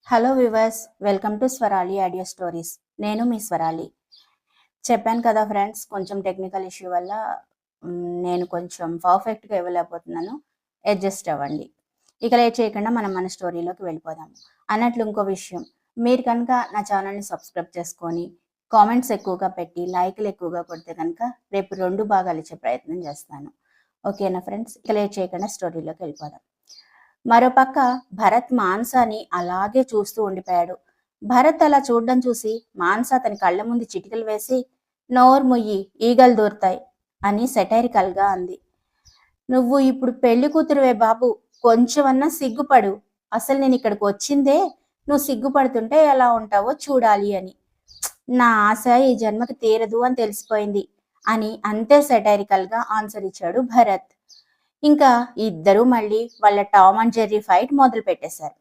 Hello viewers, welcome to Swarali audio stories. నేను మీ స్వరాలి. చెప్పాను కదా ఫ్రెండ్స్, కొంచెం టెక్నికల్ ఇష్యూ వల్ల నేను కొంచెం పర్ఫెక్ట్గా ఇవ్వలేకపోతున్నాను. అడ్జస్ట్ అవ్వండి. ఇక లేట్ చేయకుండా మనం మన స్టోరీలోకి వెళ్ళిపోదాం. అన్నట్లు ఇంకో విషయం, మీరు కనుక నా ఛానల్ని సబ్స్క్రైబ్ చేసుకొని కామెంట్స్ ఎక్కువగా పెట్టి లైక్లు ఎక్కువగా కొడితే కనుక రేపు 2 భాగాలు ఇచ్చే ప్రయత్నం చేస్తాను. ఓకేనా ఫ్రెండ్స్? ఇక లేట్ చేయకుండా స్టోరీలోకి వెళ్ళిపోదాం. మరోపక్క భరత్ మాన్సాని అలాగే చూస్తూ ఉండిపోయాడు. భరత్ అలా చూడడం చూసి మాన్స అతని కళ్ళ ముందు చిటికలు వేసి, నోరు ముయ్యి, ఈగలు దూరుతాయి అని సెటైరికల్ గా అంది. నువ్వు ఇప్పుడు పెళ్లి కూతురువే బాబు, కొంచెమన్నా సిగ్గుపడు. అసలు నేను ఇక్కడికి వచ్చిందే నువ్వు సిగ్గుపడుతుంటే ఎలా ఉంటావో చూడాలి అని. నా ఆశ ఈ జన్మకి తీరదు అని తెలిసిపోయింది అని అంతే సెటైరికల్ గా ఆన్సర్ ఇచ్చాడు భరత్. ఇంకా ఇద్దరు మళ్ళీ వాళ్ళ టామ్ అండ్ జెర్రీ ఫైట్ మొదలు పెట్టేశారు.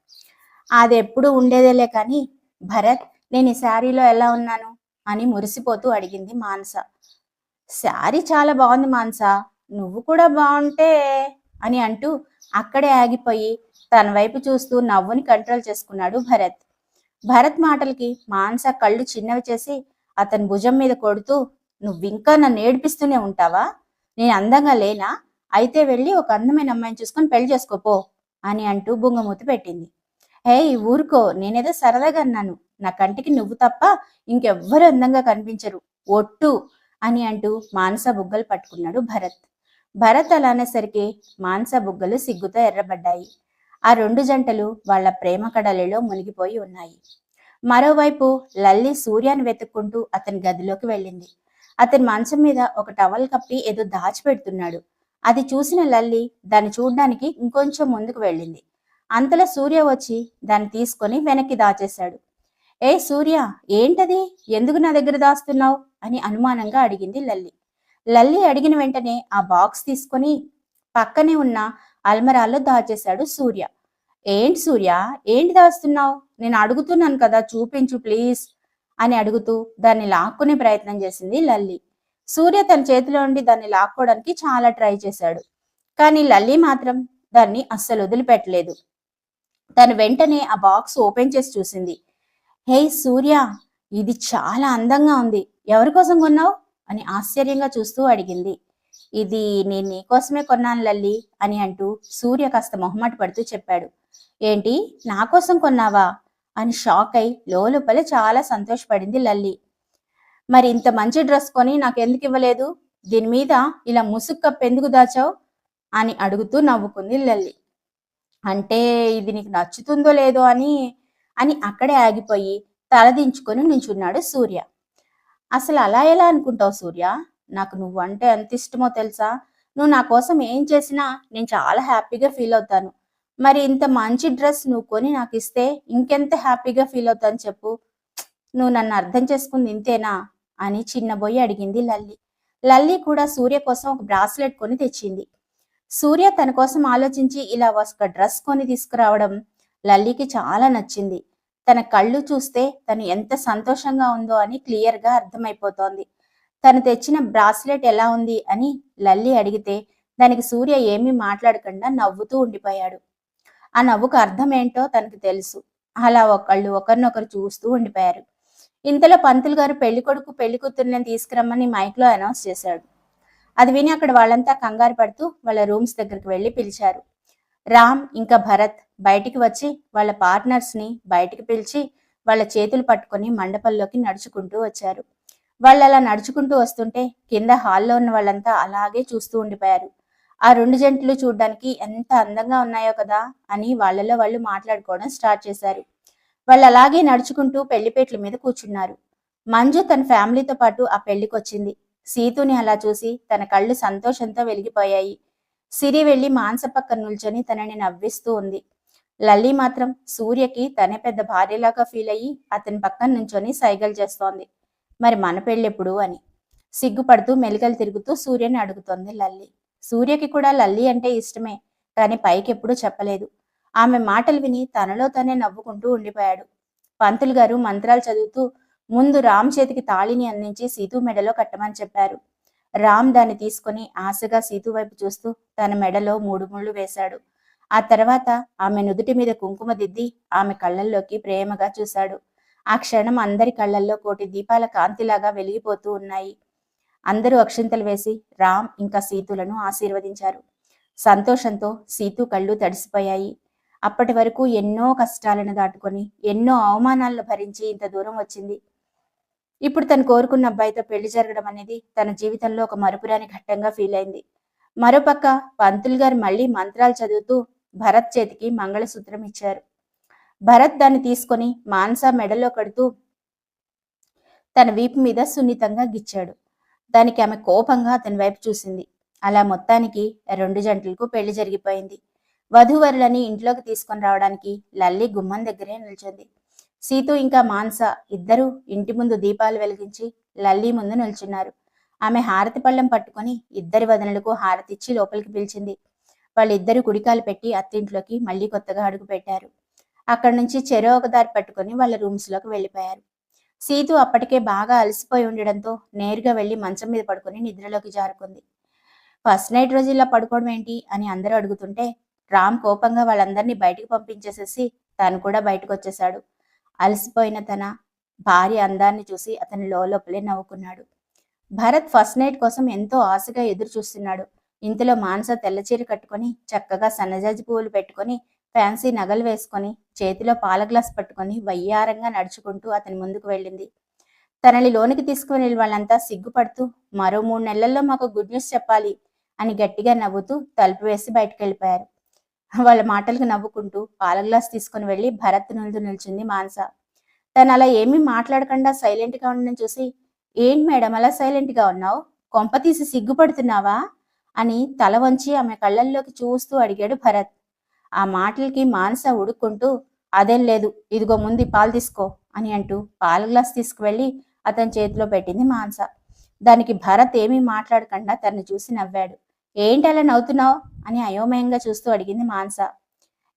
అది ఎప్పుడు ఉండేదేలే కానీ, భరత్, నేను ఈ శారీలో ఎలా ఉన్నాను అని మురిసిపోతూ అడిగింది మానస. శారీ చాలా బాగుంది మానస, నువ్వు కూడా బాగుంటే అని అంటూ అక్కడే ఆగిపోయి తన వైపు చూస్తూ నవ్వుని కంట్రోల్ చేసుకున్నాడు భరత్. భరత్ మాటలకి మానస కళ్ళు చిన్నవి చేసి అతని భుజం మీద కొడుతూ, నువ్వింకా నన్ను ఏడిపిస్తూనే ఉంటావా? నేను అందంగా లేనా? అయితే వెళ్ళి ఒక అందమైన అమ్మాయిని చూసుకొని పెళ్లి చేసుకోపో అని అంటూ బుంగమూతి పెట్టింది. ఊరుకో, నేనేదో సరదాగా అన్నాను. నా కంటికి నువ్వు తప్ప ఇంకెవ్వరు అందంగా కనిపించరు, ఒట్టు అని అంటూ మానస బుగ్గలు పట్టుకున్నాడు భరత్. భరత్ అలా అనేసరికి మానస బుగ్గలు సిగ్గుతో ఎర్రబడ్డాయి. ఆ 2 జంటలు వాళ్ల ప్రేమ కడలిలో మునిగిపోయి ఉన్నాయి. మరోవైపు లల్లి సూర్యాన్ని వెతుక్కుంటూ అతని గదిలోకి వెళ్ళింది. అతని మంచం మీద ఒక టవల్ కప్పి ఏదో దాచిపెడుతున్నాడు. అది చూసిన లల్లి దాన్ని చూడ్డానికి ఇంకొంచెం ముందుకు వెళ్ళింది. అంతలో సూర్య వచ్చి దాన్ని తీసుకొని వెనక్కి దాచేశాడు. సూర్య, ఏంటది? ఎందుకు నా దగ్గర దాస్తున్నావు అని అనుమానంగా అడిగింది లల్లి. లల్లి అడిగిన వెంటనే ఆ బాక్స్ తీసుకొని పక్కనే ఉన్న అల్మరాల్లో దాచేశాడు సూర్య. ఏంటి సూర్య, ఏంటి దాస్తున్నావు? నేను అడుగుతున్నాను కదా, చూపించు ప్లీజ్ అని అడుగుతూ దాన్ని లాక్కునే ప్రయత్నం చేసింది లల్లి. సూర్య తన చేతిలో ఉండి దాన్ని లాక్కోవడానికి చాలా ట్రై చేశాడు. కానీ లల్లి మాత్రం దాన్ని అస్సలు వదిలిపెట్టలేదు. తను వెంటనే ఆ బాక్స్ ఓపెన్ చేసి చూసింది. సూర్య, ఇది చాలా అందంగా ఉంది, ఎవరి కోసం కొన్నావు అని ఆశ్చర్యంగా చూస్తూ అడిగింది. ఇది నేను నీకోసమే కొన్నాను లల్లి అని అంటూ సూర్య కాస్త మొహమాట పడుతూ చెప్పాడు. ఏంటి, నా కోసం కొన్నావా అని షాక్ అయి లోపల చాలా సంతోషపడింది లల్లి. మరి ఇంత మంచి డ్రెస్ కొని నాకెందుకు ఇవ్వలేదు? దీని మీద ఇలా ముసుగు కప్పు ఎందుకు దాచావు అని అడుగుతూ నవ్వుకుంది లల్లి. అంటే ఇది నీకు నచ్చుతుందో లేదో అని అని అక్కడే ఆగిపోయి తలదించుకొని నించున్నాడు సూర్య. అసలు అలా ఎలా అనుకుంటావు సూర్య? నాకు నువ్వు అంటే ఎంత ఇష్టమో తెలుసా? నువ్వు నా కోసం ఏం చేసినా నేను చాలా హ్యాపీగా ఫీల్ అవుతాను. మరి ఇంత మంచి డ్రెస్ నువ్వు కొని నాకు ఇస్తే ఇంకెంత హ్యాపీగా ఫీల్ అవుతాను చెప్పు. నువ్వు నన్ను అర్థం చేసుకుంది ఇంతేనా అని చిన్నబోయి అడిగింది లల్లి. లల్లి కూడా సూర్య కోసం ఒక బ్రాస్లెట్ కొని తెచ్చింది. సూర్య తన కోసం ఆలోచించి ఇలా ఒక డ్రెస్ కొని తీసుకురావడం లల్లికి చాలా నచ్చింది. తన కళ్ళు చూస్తే తను ఎంత సంతోషంగా ఉందో అని క్లియర్గా అర్థమైపోతోంది. తను తెచ్చిన బ్రాస్లెట్ ఎలా ఉంది అని లల్లి అడిగితే దానికి సూర్య ఏమీ మాట్లాడకుండా నవ్వుతూ ఉండిపోయాడు. ఆ నవ్వుకు అర్థం ఏంటో తనకు తెలుసు. అలా ఒకరినొకరు చూస్తూ ఉండిపోయారు. ఇంతలో పంతులు గారు పెళ్లి కొడుకు పెళ్లి కూతుర్ని తీసుకురమ్మని మైక్లో అనౌన్స్ చేశాడు. అది విని అక్కడ వాళ్ళంతా కంగారు పడుతూ వాళ్ళ రూమ్స్ దగ్గరికి వెళ్ళి పిలిచారు. రామ్ ఇంకా భరత్ బయటికి వచ్చి వాళ్ళ పార్ట్నర్స్ ని బయటికి పిలిచి వాళ్ళ చేతులు పట్టుకొని మండపంలోకి నడుచుకుంటూ వచ్చారు. వాళ్ళు అలా నడుచుకుంటూ వస్తుంటే కింద హాల్లో ఉన్న వాళ్ళంతా అలాగే చూస్తూ ఉండిపోయారు. ఆ 2 జంటలు చూడ్డానికి ఎంత అందంగా ఉన్నాయో కదా అని వాళ్ళలో వాళ్ళు మాట్లాడుకోవడం స్టార్ట్ చేశారు. వాళ్ళు అలాగే నడుచుకుంటూ పెళ్లిపేట్ల మీద కూర్చున్నారు. మంజు తన ఫ్యామిలీతో పాటు ఆ పెళ్లికి వచ్చింది. సీతుని అలా చూసి తన కళ్ళు సంతోషంతో వెలిగిపోయాయి. సిరి వెళ్లి మానస పక్కన నిల్చొని తనని నవ్విస్తూ ఉంది. లల్లి మాత్రం సూర్యకి తనే పెద్ద భార్యలాగా ఫీల్ అయ్యి అతని పక్కన నుంచొని సైగలు చేస్తోంది. మరి మన పెళ్ళెప్పుడు అని సిగ్గుపడుతూ మెలికలు తిరుగుతూ సూర్యని అడుగుతోంది లల్లి. సూర్యకి కూడా లల్లి అంటే ఇష్టమే, కానీ పైకెప్పుడూ చెప్పలేదు. ఆమె మాటలు విని తనలో తనే నవ్వుకుంటూ ఉండిపోయాడు. పంతులు గారు మంత్రాలు చదువుతూ ముందు రామ్ చేతికి తాళిని అందించి సీతు మెడలో కట్టమని చెప్పారు. రామ్ దాన్ని తీసుకొని ఆశగా సీతు వైపు చూస్తూ తన మెడలో 3 ముళ్ళు వేశాడు. ఆ తర్వాత ఆమె నుదుటి మీద కుంకుమ దిద్ది ఆమె కళ్ళల్లోకి ప్రేమగా చూశాడు. ఆ క్షణం అందరి కళ్ళల్లో కోటి దీపాల కాంతిలాగా వెలిగిపోతూ ఉన్నాయి. అందరూ అక్షింతలు వేసి రామ్ ఇంకా సీతులను ఆశీర్వదించారు. సంతోషంతో సీతు కళ్ళు తడిసిపోయాయి. అప్పటి వరకు ఎన్నో కష్టాలను దాటుకొని ఎన్నో అవమానాలను భరించి ఇంత దూరం వచ్చింది. ఇప్పుడు తను కోరుకున్న అబ్బాయితో పెళ్లి జరగడం అనేది తన జీవితంలో ఒక మరుపురాని ఘట్టంగా ఫీల్ అయింది. మరోపక్క పంతులు గారు మళ్ళీ మంత్రాలు చదువుతూ భరత్ చేతికి మంగళసూత్రం ఇచ్చారు. భరత్ దాన్ని తీసుకొని మానస మెడలో కడుతూ తన వీపు మీద సున్నితంగా గిచ్చాడు. దానికి ఆమె కోపంగా అతని వైపు చూసింది. అలా మొత్తానికి 2 జంటలకు పెళ్లి జరిగిపోయింది. వధూవరులని ఇంట్లోకి తీసుకొని రావడానికి లల్లి గుమ్మం దగ్గరే నిల్చుంది. సీతు ఇంకా మానస ఇద్దరూ ఇంటి ముందు దీపాలు వెలిగించి లల్లి ముందు నిల్చున్నారు. ఆమె హారతి పళ్ళెం పట్టుకొని ఇద్దరి వదనలకు హారతిచ్చి లోపలికి పిలిచింది. వాళ్ళిద్దరూ కుడికాలు పెట్టి అత్తింట్లోకి మళ్లీ కొత్తగా అడుగు పెట్టారు. అక్కడి నుంచి చెరో ఒక దారి పట్టుకొని వాళ్ళ రూమ్స్లోకి వెళ్ళిపోయారు. సీతు అప్పటికే బాగా అలసిపోయి ఉండడంతో నేరుగా వెళ్లి మంచం మీద పడుకొని నిద్రలోకి జారుకుంది. ఫస్ట్ నైట్ రోజు ఇలా పడుకోవడం ఏంటి అని అందరూ అడుగుతుంటే రామ్ కోపంగా వాళ్ళందరినీ బయటికి పంపించేసేసి తను కూడా బయటకు వచ్చేశాడు. అలసిపోయిన తన భార్య అందాన్ని చూసి అతని లోపలే నవ్వుకున్నాడు. భరత్ ఫస్ట్ నైట్ కోసం ఎంతో ఆశగా ఎదురు చూస్తున్నాడు. ఇంతలో మానస తెల్లచీర కట్టుకొని చక్కగా సన్నజాజి పువ్వులు పెట్టుకొని ఫ్యాన్సీ నగలు వేసుకొని చేతిలో పాల గ్లాస్ పట్టుకొని వయ్యారంగా నడుచుకుంటూ అతని ముందుకు వెళ్ళింది. తనని లోనికి తీసుకుని వాళ్ళంతా సిగ్గుపడుతూ మరో 3 నెలల్లో మాకు గుడ్ న్యూస్ చెప్పాలి అని గట్టిగా నవ్వుతూ తలుపు వేసి బయటకు వెళ్ళిపోయారు. వాళ్ళ మాటలకు నవ్వుకుంటూ పాల గ్లాస్ తీసుకుని వెళ్లి భరత్ ముందు నిల్చుంది మానస. తను అలా ఏమీ మాట్లాడకుండా సైలెంట్ గా ఉండడం చూసి, ఏంటి మేడం అలా సైలెంట్ గా ఉన్నావు, కొంప తీసి సిగ్గుపడుతున్నావా అని తల వంచి ఆమె కళ్ళల్లోకి చూస్తూ అడిగాడు భరత్. ఆ మాటలకి మానస ఉడుక్కుంటూ, అదేం లేదు, ఇదిగో ముందు పాలు తీసుకో అని అంటూ పాల గ్లాస్ తీసుకువెళ్లి అతని చేతిలో పెట్టింది మానస. దానికి భరత్ ఏమీ మాట్లాడకుండా తనని చూసి నవ్వాడు. ఏంటి అలా నవ్వుతున్నావు అని అయోమయంగా చూస్తూ అడిగింది మానస.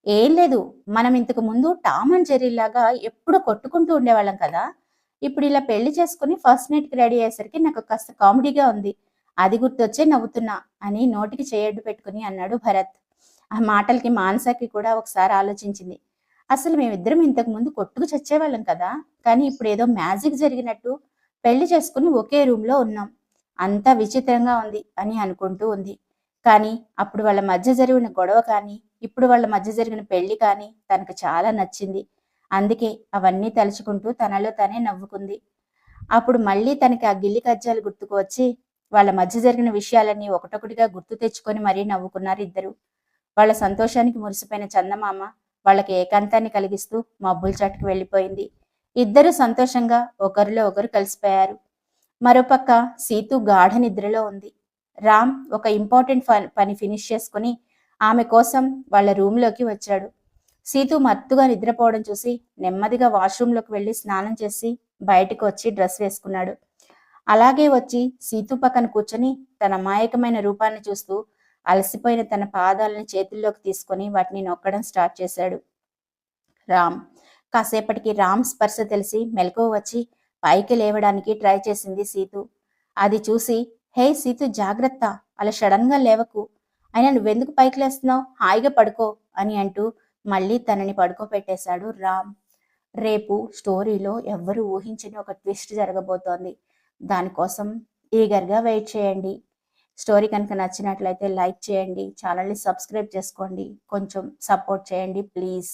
ఏం లేదు, మనం ఇంతకు ముందు టామ్ అండ్ జెర్రీలాగా ఎప్పుడు కొట్టుకుంటూ ఉండేవాళ్ళం కదా, ఇప్పుడు ఇలా పెళ్లి చేసుకుని ఫస్ట్ నైట్ కి రెడీ అయ్యేసరికి నాకు కాస్త కామెడీగా ఉంది, అది గుర్తొచ్చే నవ్వుతున్నా అని నోటికి చేయడ్డు పెట్టుకుని అన్నాడు భరత్. ఆ మాటలకి మానసకి కూడా ఒకసారి ఆలోచించింది. అసలు మేమిద్దరం ఇంతకు ముందు కొట్టుకు చచ్చేవాళ్ళం కదా, కానీ ఇప్పుడు ఏదో మ్యాజిక్ జరిగినట్టు పెళ్లి చేసుకుని ఒకే రూమ్ లో ఉన్నాం, అంతా విచిత్రంగా ఉంది అని అనుకుంటూ ఉంది. కానీ అప్పుడు వాళ్ళ మధ్య జరిగిన గొడవ కానీ ఇప్పుడు వాళ్ళ మధ్య జరిగిన పెళ్లి కానీ తనకు చాలా నచ్చింది. అందుకే అవన్నీ తలుచుకుంటూ తనలో తనే నవ్వుకుంది. అప్పుడు మళ్ళీ తనకి ఆ గిల్లి కజ్జాలు గుర్తుకు వచ్చి వాళ్ళ మధ్య జరిగిన విషయాలన్నీ ఒకటొకటిగా గుర్తు తెచ్చుకొని మరీ నవ్వుకున్నారు ఇద్దరు. వాళ్ళ సంతోషానికి మురిసిపోయిన చందమామ వాళ్ళకి ఏకాంతాన్ని కలిగిస్తూ మబ్బుల చాటుకు వెళ్ళిపోయింది. ఇద్దరు సంతోషంగా ఒకరిలో ఒకరు కలిసిపోయారు. మరోపక్క సీతు గాఢ నిద్రలో ఉంది. రామ్ ఒక ఇంపార్టెంట్ పని ఫినిష్ చేసుకుని ఆమె కోసం వాళ్ళ రూమ్లోకి వచ్చాడు. సీతు మత్తుగా నిద్రపోవడం చూసి నెమ్మదిగా వాష్రూమ్లోకి వెళ్ళి స్నానం చేసి బయటకు వచ్చి డ్రెస్ వేసుకున్నాడు. అలాగే వచ్చి సీతు పక్కన కూర్చొని తన అమాయకమైన రూపాన్ని చూస్తూ అలసిపోయిన తన పాదాలను చేతుల్లోకి తీసుకొని వాటిని నొక్కడం స్టార్ట్ చేశాడు రామ్. కాసేపటికి రామ్ స్పర్శ తెలిసి మెలకువ వచ్చి పైకి లేవడానికి ట్రై చేసింది సీతు. అది చూసి, హే సీతు జాగ్రత్త, అలా సడన్ గా లేవకు, అయినా నువ్వెందుకు పైకి లేస్తున్నావు, హాయిగా పడుకో అని అంటూ మళ్ళీ తనని పడుకోపెట్టేశాడు రామ్. రేపు స్టోరీలో ఎవ్వరూ ఊహించని ఒక ట్విస్ట్ జరగబోతోంది. దానికోసం ఈగర్గా వెయిట్ చేయండి. స్టోరీ కనుక నచ్చినట్లయితే లైక్ చేయండి, ఛానల్ని సబ్స్క్రైబ్ చేసుకోండి, కొంచెం సపోర్ట్ చేయండి ప్లీజ్.